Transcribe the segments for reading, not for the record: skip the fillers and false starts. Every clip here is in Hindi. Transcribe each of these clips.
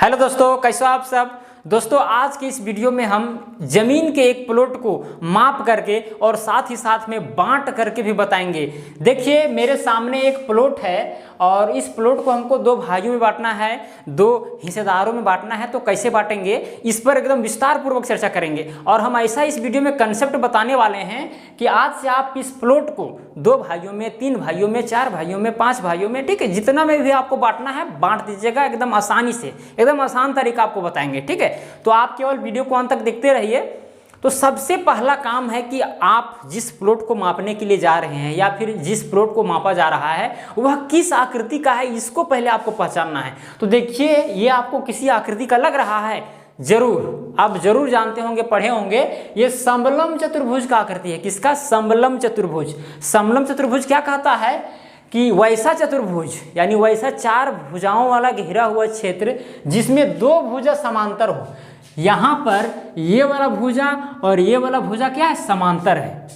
हेलो दोस्तों, कैसे हो आप सब। दोस्तों आज के इस वीडियो में हम जमीन के एक प्लॉट को माप करके और साथ ही साथ में बांट करके भी बताएंगे। देखिए मेरे सामने एक प्लॉट है और इस प्लॉट को हमको दो भाइयों में बांटना है, दो हिस्सेदारों में बांटना है। तो कैसे बांटेंगे इस पर एकदम विस्तार पूर्वक चर्चा करेंगे। और हम ऐसा इस वीडियो में कंसेप्ट बताने वाले हैं कि आज से आप इस प्लॉट को दो भाइयों में, तीन भाइयों में, चार भाइयों में, पांच भाइयों में, ठीक है, जितना में भी आपको बांटना है बांट दीजिएगा। एकदम आसानी से, एकदम आसान तरीका आपको बताएंगे, ठीक है। तो आप केवल वीडियो को अंत तक देखते रहिए। तो सबसे पहला काम है कि आप जिस प्लॉट को मापने के लिए जा रहे हैं या फिर जिस प्लॉट को मापा जा रहा है वह किस आकृति का है, इसको पहले आपको पहचानना है। तो देखिए ये आपको किसी आकृति का लग रहा है, जरूर आप जरूर जानते होंगे, पढ़े होंगे, ये समलम चतुर्भुज का आकृति है। किसका? समलम चतुर्भुज। समलम चतुर्भुज क्या कहता है कि वैसा चतुर्भुज, यानी वैसा चार भुजाओं वाला घिरा हुआ क्षेत्र जिसमें दो भुजा समांतर हो। यहाँ पर ये वाला भुजा और ये वाला भुजा क्या है? समांतर है।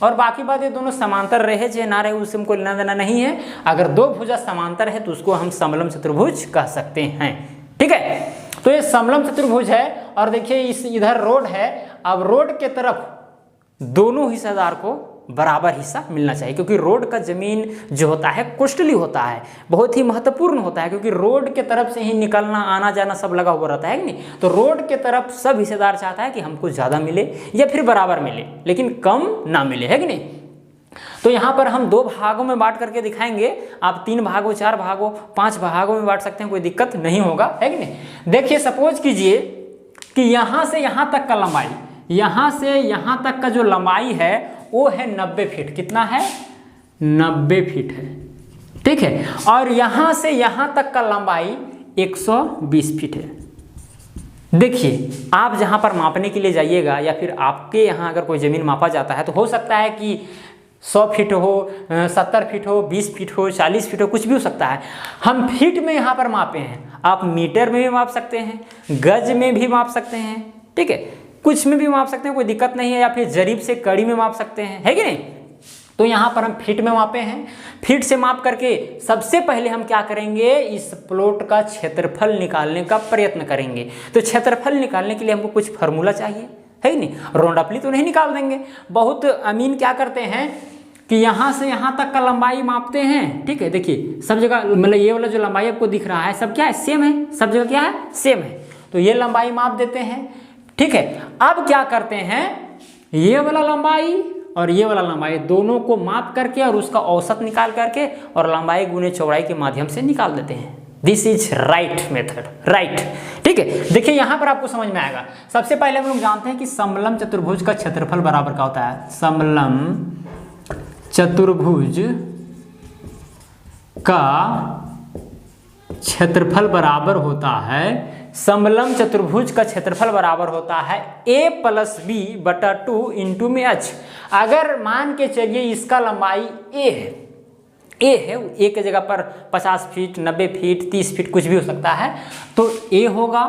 और बाकी बात ये दोनों समांतर रहे चाहे ना रहे उससे हमको लेना देना नहीं है। अगर दो भुजा समांतर है तो उसको हम समलम चतुर्भुज कह सकते हैं, ठीक है। तो ये समलम चतुर्भुज है। और देखिए इस इधर रोड है। अब रोड के तरफ दोनों हिस्सेदार को बराबर हिस्सा मिलना चाहिए, क्योंकि रोड का जमीन जो होता है कॉस्टली होता है, बहुत ही महत्वपूर्ण होता है, क्योंकि रोड के तरफ से ही निकलना आना जाना सब लगा हुआ रहता है कि नहीं। तो रोड के तरफ सब हिस्सेदार चाहता है कि हमको ज़्यादा मिले या फिर बराबर मिले, लेकिन कम ना मिले, है कि नहीं। तो यहाँ पर हम दो भागों में बांट करके दिखाएंगे। आप तीन भागों, चार भागों, पांच भागों में बांट सकते हैं, कोई दिक्कत नहीं होगा, है कि नहीं। देखिए सपोज कीजिए कि यहाँ से यहाँ तक का लंबाई, यहाँ से यहाँ तक का जो लंबाई है वो है 90 फीट। कितना है? 90 फीट है, ठीक है। और यहाँ से यहाँ तक का लंबाई 120 फीट है। देखिए आप जहाँ पर मापने के लिए जाइएगा या फिर आपके यहाँ अगर कोई ज़मीन मापा जाता है तो हो सकता है कि 100 फीट हो, 70 फीट हो, 20 फीट हो, 40 फीट हो, कुछ भी हो सकता है। हम फीट में यहाँ पर मापे हैं, आप मीटर में भी माप सकते हैं, गज में भी माप सकते हैं, ठीक है, कुछ में भी माप सकते हैं, कोई दिक्कत नहीं है। या फिर जरीब से कड़ी में माप सकते हैं, है कि नहीं। तो यहाँ पर हम फीट में मापे हैं। फीट से माप करके सबसे पहले हम क्या करेंगे, इस प्लॉट का क्षेत्रफल निकालने का प्रयत्न करेंगे। तो क्षेत्रफल निकालने के लिए हमको कुछ फार्मूला चाहिए, है कि नहीं। राउंडअपली तो नहीं निकाल देंगे। बहुत अमीन क्या करते हैं कि यहाँ से यहाँ तक का लंबाई मापते हैं, ठीक है। देखिए सब जगह मतलब ये वाला जो लंबाई आपको दिख रहा है सब क्या है? सेम है। सब जगह क्या है? सेम है। तो ये लंबाई माप देते हैं, ठीक है। अब क्या करते हैं, ये वाला लंबाई और ये वाला लंबाई दोनों को माप करके और उसका औसत निकाल करके और लंबाई गुने चौड़ाई के माध्यम से निकाल देते हैं। This is right method, right, ठीक है। देखिए यहाँ पर आपको समझ में आएगा। सबसे पहले हम लोग जानते हैं कि समलम चतुर्भुज का क्षेत्रफल बराबर का होता है। समलम चतुर्भुज का क्षेत्रफल बराबर होता है, समलम चतुर्भुज का क्षेत्रफल बराबर होता है a + b बटा 2 इंटू में h। अगर मान के चलिए इसका लंबाई a है, a की जगह पर 50 फीट, 90 फीट, 30 फीट कुछ भी हो सकता है, तो a होगा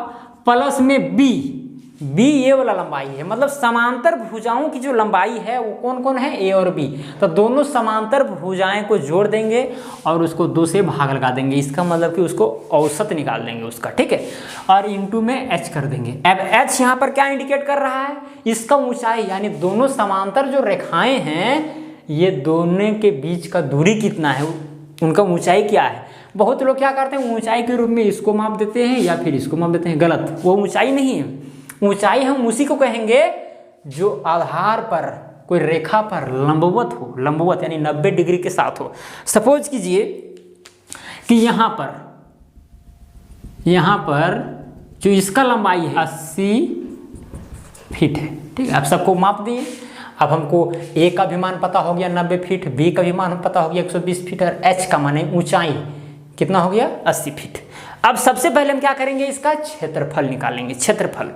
प्लस में b ये वाला लंबाई है। मतलब समांतर भुजाओं की जो लंबाई है वो कौन कौन है? a और b। तो दोनों समांतर भुजाएं को जोड़ देंगे और उसको 2 से भाग लगा देंगे। इसका मतलब कि उसको औसत निकाल देंगे उसका, ठीक है। और इंटू में h कर देंगे। अब h यहाँ पर क्या इंडिकेट कर रहा है? इसका ऊंचाई, यानी दोनों समांतर जो रेखाएं हैं ये दोनों के बीच का दूरी कितना है, उनका ऊंचाई क्या है। बहुत लोग क्या करते हैं, ऊंचाई के रूप में इसको माप देते हैं या फिर इसको माप देते हैं। गलत, वो ऊंचाई नहीं है। ऊंचाई हम उसी को कहेंगे जो आधार पर कोई रेखा पर लंबवत हो, लंबवत यानी 90 डिग्री के साथ हो। सपोज कीजिए कि यहाँ पर जो इसका लंबाई है 80 फीट है, ठीक है। आप सबको माप दिए। अब हमको a का भी मान पता हो गया 90 फीट, b का भी मान पता हो गया 120 फीट और h का मान ऊंचाई कितना हो गया? 80 फीट। अब सबसे पहले हम क्या करेंगे, इसका क्षेत्रफल निकालेंगे। क्षेत्रफल,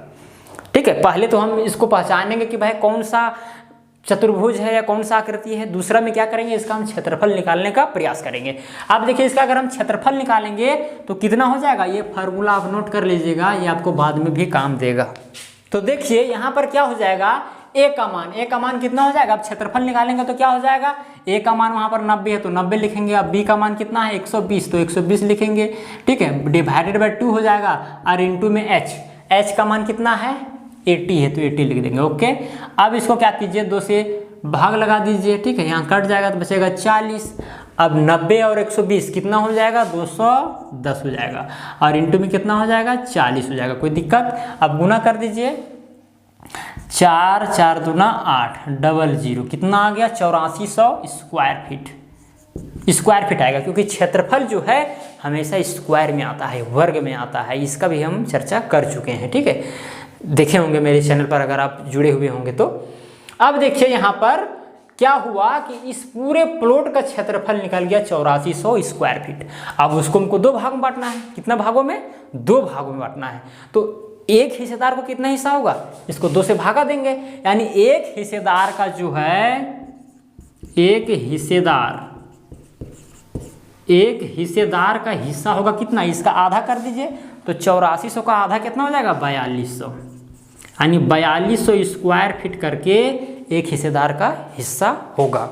ठीक है। पहले तो हम इसको पहचानेंगे कि भाई कौन सा चतुर्भुज है या कौन सा आकृति है। दूसरा में क्या करेंगे, इसका हम क्षेत्रफल निकालने का प्रयास करेंगे। अब देखिए इसका अगर हम क्षेत्रफल निकालेंगे तो कितना हो जाएगा, ये फार्मूला आप नोट कर लीजिएगा, ये आपको बाद में भी काम देगा। तो देखिए यहाँ पर क्या हो जाएगा, a का मान कितना हो जाएगा। अब क्षेत्रफल निकालेंगे तो क्या हो जाएगा, ए का मान वहाँ पर 90 है तो 90 लिखेंगे। अब बी का मान कितना है 120 तो 120 लिखेंगे, ठीक है। डिवाइडेड बाय 2 हो जाएगा और इनटू में एच का मान कितना है 80 है तो 80 लिख देंगे, ओके। अब इसको क्या कीजिए 2 से भाग लगा दीजिए, ठीक है। यहाँ कट जाएगा तो बचेगा 40। अब 90 और 120 कितना हो जाएगा 210 हो जाएगा और इनटू में कितना हो जाएगा 40 हो जाएगा, कोई दिक्कत। अब गुना कर दीजिए 4 4 दूना 8 00 कितना आ गया 8400 स्क्वायर फीट आएगा, क्योंकि क्षेत्रफल जो है हमेशा स्क्वायर में आता है, वर्ग में आता है। इसका भी हम चर्चा कर चुके हैं, ठीक है, देखे होंगे मेरे चैनल पर अगर आप जुड़े हुए होंगे तो। अब देखिए यहाँ पर क्या हुआ कि इस पूरे प्लॉट का क्षेत्रफल निकल गया 8400 स्क्वायर फीट। अब उसको हमको 2 भाग में बांटना है, कितना भागों में 2 भागों में बांटना है। तो एक हिस्सेदार को कितना हिस्सा होगा, इसको 2 से भागा देंगे, यानी एक हिस्सेदार का जो है एक हिस्सेदार का हिस्सा होगा कितना, इसका आधा कर दीजिए तो 8400 का आधा कितना हो जाएगा 4200, यानी 4200 स्क्वायर फीट करके एक हिस्सेदार का हिस्सा होगा।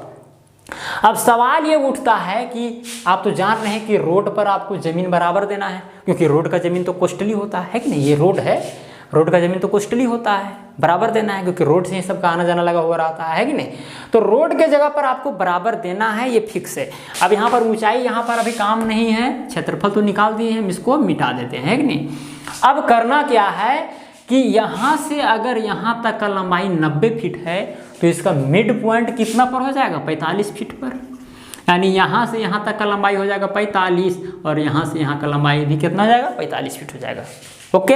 अब सवाल ये उठता है कि आप तो जान रहे हैं कि रोड पर आपको जमीन बराबर देना है, क्योंकि रोड का जमीन तो कोस्टली होता है कि नहीं, ये रोड है, रोड का जमीन तो कोस्टली होता है, बराबर देना है, क्योंकि रोड से ही सबका आना जाना लगा हुआ रहता है कि नहीं। तो रोड के जगह पर आपको बराबर देना है, ये फिक्स है। अब यहाँ पर ऊंचाई यहाँ पर अभी काम नहीं है, क्षेत्रफल तो निकाल दिए हैं, हम इसको मिटा देते हैं कि नहीं। अब करना क्या है कि यहाँ से अगर यहाँ तक का लंबाई 90 फीट है तो इसका मिड पॉइंट कितना पर हो जाएगा 45 फीट पर, यानी यहाँ से यहाँ तक का लंबाई हो जाएगा 45 और यहाँ से यहाँ का लंबाई भी कितना हो जाएगा 45 फीट हो जाएगा, ओके।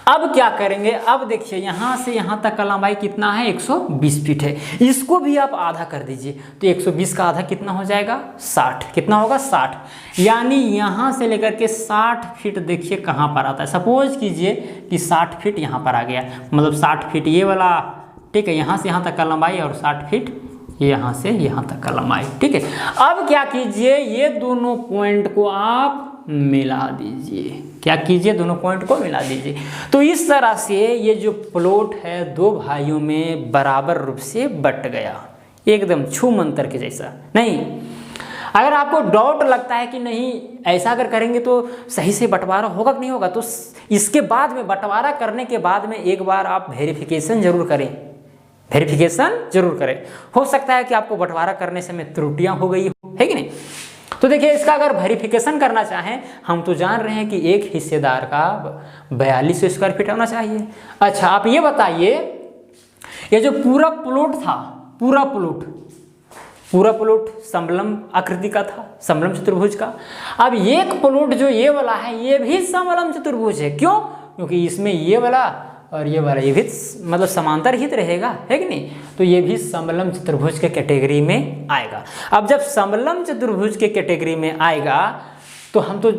अब क्या करेंगे, अब देखिए यहाँ से यहाँ तक का लंबाई कितना है 120 फीट है, इसको भी आप आधा कर दीजिए तो 120 का आधा कितना हो जाएगा 60, कितना होगा 60, यानी यहाँ से लेकर के 60 फीट देखिए कहाँ पर आता है। सपोज कीजिए कि 60 फीट यहाँ पर आ गया, मतलब 60 फीट ये वाला, ठीक है, यहाँ से यहाँ तक का लंबाई और 60 फीट यहाँ से यहाँ तक का लंबाई, ठीक है। अब क्या कीजिए ये दोनों पॉइंट को आप मिला दीजिए, क्या कीजिए दोनों पॉइंट को मिला दीजिए। तो इस तरह से ये जो प्लॉट है 2 भाइयों में बराबर रूप से बट गया, एकदम छू मंतर के जैसा। नहीं, अगर आपको डाउट लगता है कि नहीं ऐसा अगर करेंगे तो सही से बंटवारा होगा कि नहीं होगा, तो इसके बाद में बंटवारा करने के बाद में एक बार आप वेरिफिकेशन जरूर करें, वेरिफिकेशन जरूर करें। हो सकता है कि आपको बंटवारा करने से में त्रुटियां हो गई है कि नहीं। तो देखिए इसका अगर वेरिफिकेशन करना चाहें, हम तो जान रहे हैं कि एक हिस्सेदार का 4200 स्क्वायर फीट होना चाहिए। अच्छा आप ये बताइए, ये जो पूरा प्लॉट था, पूरा प्लॉट समलंब आकृति का था, समलंब चतुर्भुज का। अब एक प्लॉट जो ये वाला है ये भी समलंब चतुर्भुज है, क्यों, क्योंकि इसमें ये वाला और ये वाला ये भी मतलब समांतर हित रहेगा, है कि नहीं। तो ये भी समलंब चतुर्भुज के कैटेगरी में आएगा। अब जब समलंब चतुर्भुज के कैटेगरी में आएगा तो हम तो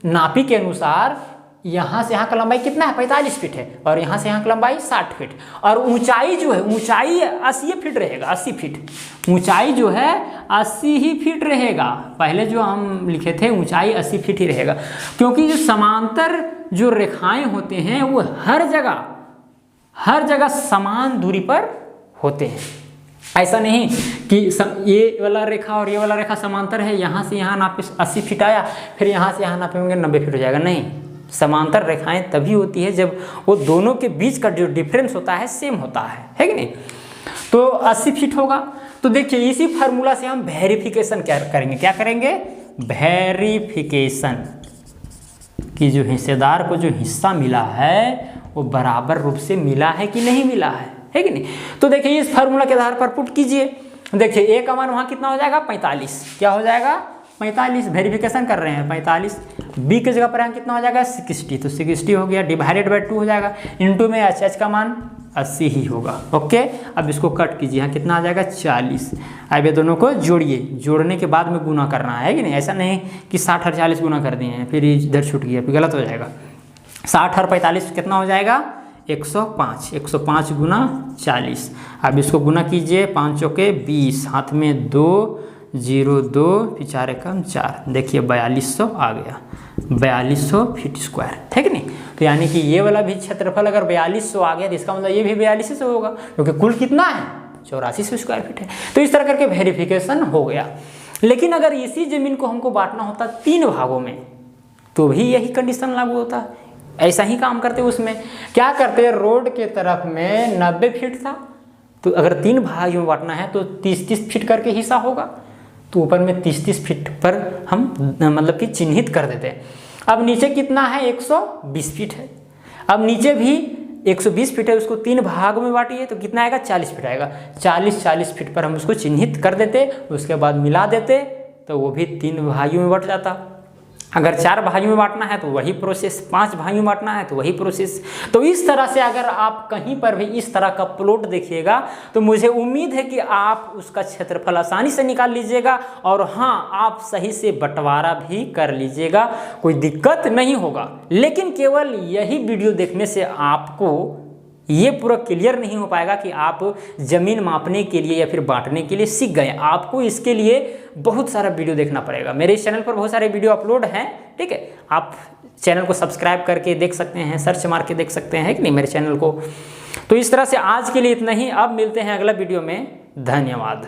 नापी के अनुसार यहाँ से यहाँ का लंबाई कितना है 45 फीट है और यहाँ से यहाँ की लंबाई 60 फीट, और ऊंचाई जो है ऊंचाई 80 फीट रहेगा, 80 फीट ऊंचाई जो है 80 ही फीट रहेगा। पहले जो हम लिखे थे ऊंचाई 80 फीट ही रहेगा, क्योंकि जो समांतर जो रेखाएं होते हैं वो हर जगह समान दूरी पर होते हैं। ऐसा नहीं कि ये वाला रेखा और ये वाला रेखा समांतर है, यहाँ से यहाँ नापे 80 फीट आया, फिर यहाँ से यहाँ नापेंगे 90 फीट हो जाएगा। नहीं, समांतर रेखाएं तभी होती है जब वो दोनों के बीच का जो डिफरेंस होता है सेम होता है कि नहीं। तो 80 फीट होगा। तो देखिए इसी फार्मूला से हम वेरिफिकेशन क्या करेंगे, वेरिफिकेशन कि जो हिस्सेदार को जो हिस्सा मिला है वो बराबर रूप से मिला है कि नहीं मिला है कि नहीं। तो देखिए इस फार्मूला के आधार पर पुट कीजिए। देखिए ए का मान वहाँ कितना हो जाएगा 45, क्या हो जाएगा 45, वेरिफिकेशन कर रहे हैं 45। बी के जगह पर यहाँ कितना हो जाएगा 60, तो 60 हो गया, डिवाइडेड बाय 2 हो जाएगा, इनटू में एच का मान 80 ही होगा, ओके। अब इसको कट कीजिए, यहाँ कितना आ जाएगा 40। अब ये दोनों को जोड़िए, जोड़ने के बाद में गुना करना है कि नहीं। ऐसा नहीं कि 60 और 40 गुना कर दिए हैं फिर इधर छूट गया, फिर गलत हो जाएगा। 60 और 45 कितना हो जाएगा 105, 105 गुना 40। अब इसको गुना कीजिए, 5 चौके 20, हाथ में 2 0 2 फिर 4 एकम 4, देखिए 4200 आ गया, 4200 फीट स्क्वायर, ठीक नहीं। तो यानी कि ये वाला भी क्षेत्रफल अगर 4200 आ गया तो इसका मतलब ये भी 4200 होगा, क्योंकि कुल कितना है 8400 स्क्वायर फीट है। तो इस तरह करके वेरिफिकेशन हो गया। लेकिन अगर इसी ज़मीन को हमको बांटना होता 3 भागों में तो भी यही कंडीशन लागू होता। ऐसा ही काम करते उसमें क्या करते, रोड के तरफ में 90 फीट था, तो अगर 3 भागों में बांटना है तो 30-30 फीट करके हिस्सा होगा, तो ऊपर में 30-30 फीट पर हम मतलब कि चिन्हित कर देते हैं। अब नीचे कितना है, 120 फीट है। अब नीचे भी 120 फीट है, उसको 3 भागों में बांटिए तो कितना आएगा, 40 फीट आएगा। 40-40 फीट पर हम उसको चिन्हित कर देते, उसके बाद मिला देते तो वो भी 3 भाइयों में बट जाता। अगर 4 भाइयों में बांटना है तो वही प्रोसेस, 5 भाइयों में बांटना है तो वही प्रोसेस। तो इस तरह से अगर आप कहीं पर भी इस तरह का प्लॉट देखिएगा तो मुझे उम्मीद है कि आप उसका क्षेत्रफल आसानी से निकाल लीजिएगा और हाँ, आप सही से बंटवारा भी कर लीजिएगा, कोई दिक्कत नहीं होगा। लेकिन केवल यही वीडियो देखने से आपको ये पूरा क्लियर नहीं हो पाएगा कि आप ज़मीन मापने के लिए या फिर बांटने के लिए सीख गए। आपको इसके लिए बहुत सारा वीडियो देखना पड़ेगा। मेरे इस चैनल पर बहुत सारे वीडियो अपलोड हैं, ठीक है। आप चैनल को सब्सक्राइब करके देख सकते हैं, सर्च मार के देख सकते हैं कि नहीं मेरे चैनल को। तो इस तरह से आज के लिए इतना ही। अब मिलते हैं अगला वीडियो में। धन्यवाद।